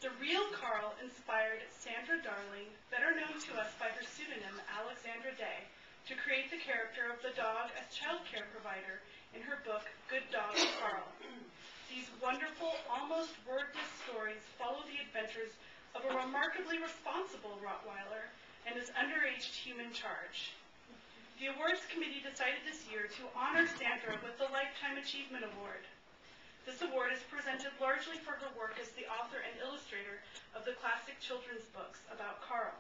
The real Carl inspired Sandra Darling, better known to us by her pseudonym Alexandra Day, to create the character of the dog as child care provider in her book, Good Dog Carl. These wonderful, almost wordless stories follow the adventures of a remarkably responsible Rottweiler and his underage human charge. The awards committee decided this year to honor Sandra with the Lifetime Achievement Award. This award is presented largely for her work as the author and illustrator of the classic children's books about Carl.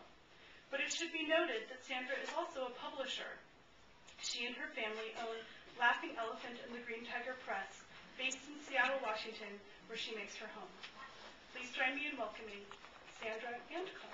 But it should be noted that Sandra is also a publisher. She and her family own Laughing Elephant and the Green Tiger Press, based in Seattle, Washington, where she makes her home. Please join me in welcoming Sandra and Carl.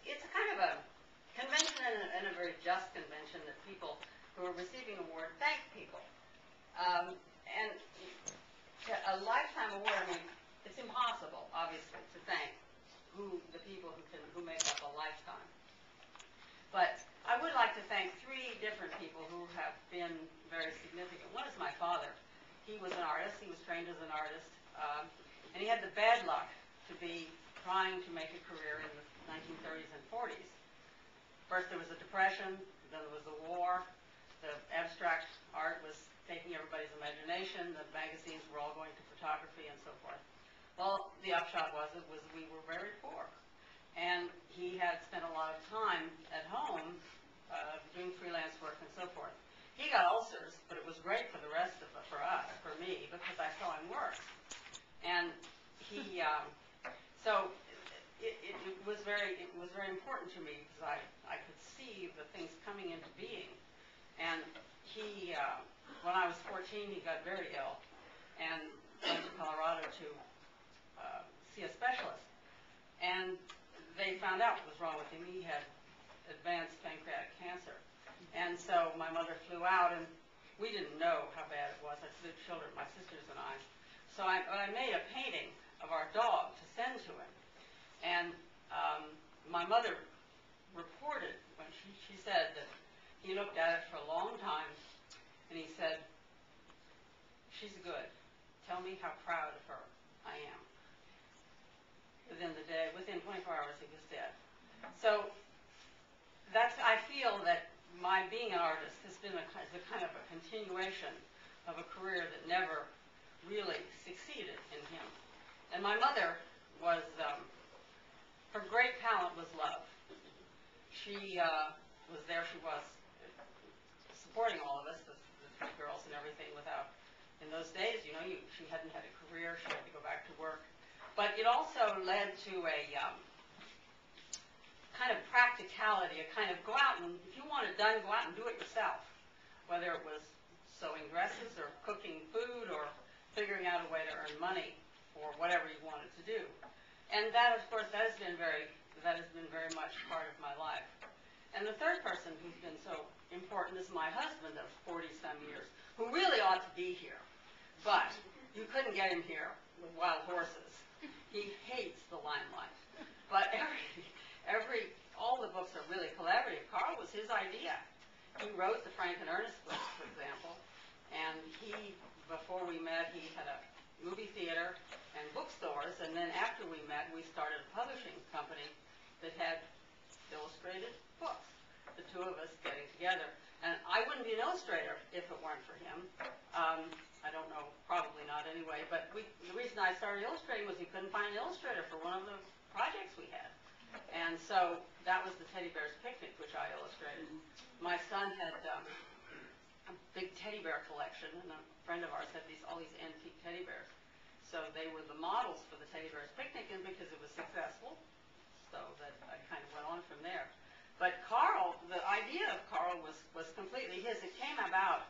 It's kind of a convention and a very just convention that people who are receiving award thank people. And a lifetime award, I mean, it's impossible, obviously, to thank the people who make up a lifetime. But I would like to thank three different people who have been very significant. One is my father. He was an artist. He was trained as an artist. And he had the bad luck to be trying to make a career in the 1930s and 40s. First there was the Depression, then there was the war. The abstract art was taking everybody's imagination. The magazines were all going to photography and so forth. Well, the upshot was we were very poor. And he had spent a lot of time at home doing freelance work and so forth. He got ulcers, but it was great for the rest of us, for me, because I saw him work. And he, so it was very important to me because I could see the things coming into being. And he, when I was 14, he got very ill and went to Colorado to see a specialist. And they found out what was wrong with him. He had advanced pancreatic cancer. And so my mother flew out, and we didn't know how bad it was. I had 2 children, my sisters and I. So I made a painting of our dog to send to him. And my mother reported when she said that he looked at it for a long time, and he said, "She's good. Tell me how proud of her I am." Within 24 hours, he was dead. So I feel that my being an artist has been a kind of a continuation of a career that never really succeeded in him. And my mother was, her great talent was love. She was there, she was supporting all of us, the girls and everything, without, in those days, you know, she hadn't had a career, she had to go back to work. But it also led to a kind of practicality, a kind of go out and, if you want it done, go out and do it yourself. Whether it was sewing dresses or cooking food or figuring out a way to earn money for whatever you wanted to do. And that, of course, that has been very much part of my life. And the third person who's been so important is my husband of 40-some years, who really ought to be here. But you couldn't get him here with wild horses. He hates the limelight. But all the books are really collaborative. Carl was his idea. He wrote the Frank and Ernest books, for example. And before we met, he had a movie theater and bookstores. And then after we met, we started a publishing company that had illustrated books, the two of us getting together. And I wouldn't be an illustrator if it weren't for him. I don't know, probably not anyway, but the reason I started illustrating was we couldn't find an illustrator for one of the projects we had. And so that was the Teddy Bear's Picnic, which I illustrated. My son had a big teddy bear collection, and a friend of ours had all these antique teddy bears. So they were the models for the Teddy Bear's Picnic, and because it was successful, so that I kind of went on from there. But Carl, the idea of Carl was completely his. It came about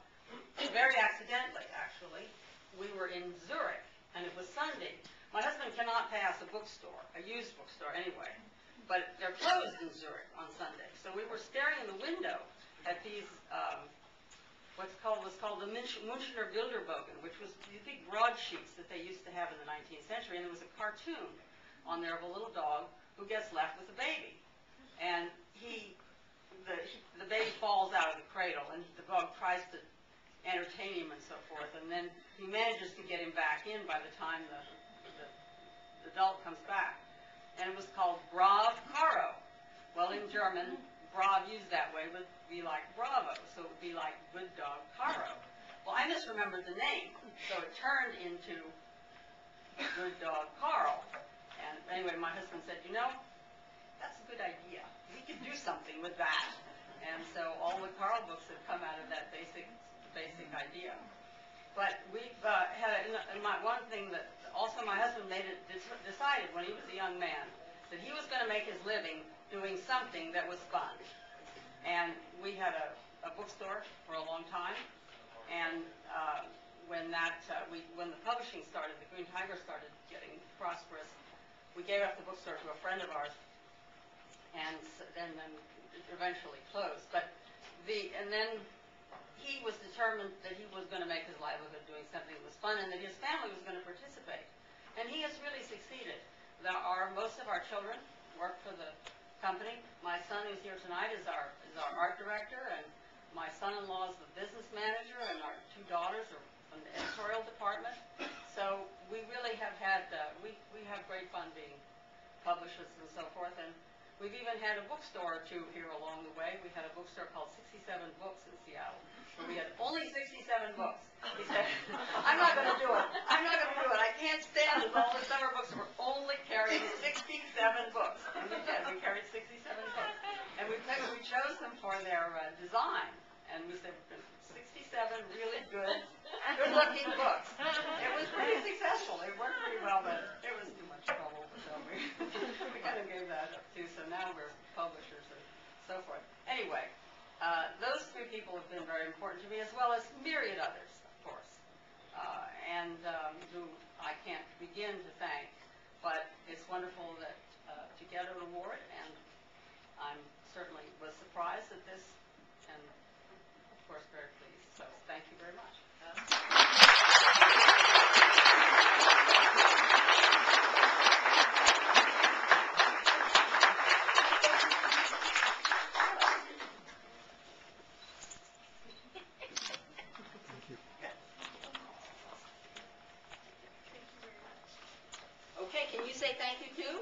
very accidentally, actually. we were in Zurich, and it was Sunday. My husband cannot pass a bookstore, a used bookstore anyway, but they're closed in Zurich on Sunday. So we were staring in the window at these, was called the Münchner Bilderbogen, which was these big broadsheets that they used to have in the 19th century, and there was a cartoon on there of a little dog who gets left with a baby. And the baby falls out of the cradle, and the dog tries to entertain him and so forth, and then he manages to get him back in by the time the adult comes back. And it was called Brav Caro. Well, in German, Brav used that way would be like Bravo, so it would be like good dog Caro. Well, I misremembered the name, so it turned into good dog Carl. And anyway, my husband said, you know, that's a good idea. We could do something with that. And so all the Carl books have come out of that basic idea. But we've had one thing that also my husband decided when he was a young man that he was going to make his living doing something that was fun. And we had a bookstore for a long time. And when the publishing started, the Green Tiger started getting prosperous, we gave up the bookstore to a friend of ours, and then it eventually closed. And then he was determined that he was going to make his livelihood doing something that was fun, and that his family was going to participate. And he has really succeeded. Most of our children work for the company. My son, who's here tonight, is our art director, and my son-in-law is the business manager, and our two daughters are from the editorial department. So we really have had we have great fun being publishers and so forth. And we've even had a bookstore or two here along the way. We had a bookstore called 67 Books in Seattle, where we had only 67 books. He said, I'm not going to do it. I'm not going to do it. I can't stand it. All the summer books were only carrying 67 books. And we did. We carried 67 books. And we chose them for their design. And we said, 67 really good-looking books. It was pretty successful. It worked pretty well, but it was too much trouble. So we kind of gave that up, too. So now we're publishers and so forth. Anyway, those three people have been very important to me, as well as myriad others, of course, who I can't begin to thank. But it's wonderful to get an award, and I'm certainly was surprised at this, and of course very pleased. So thank you very much. Okay, can you say thank you too?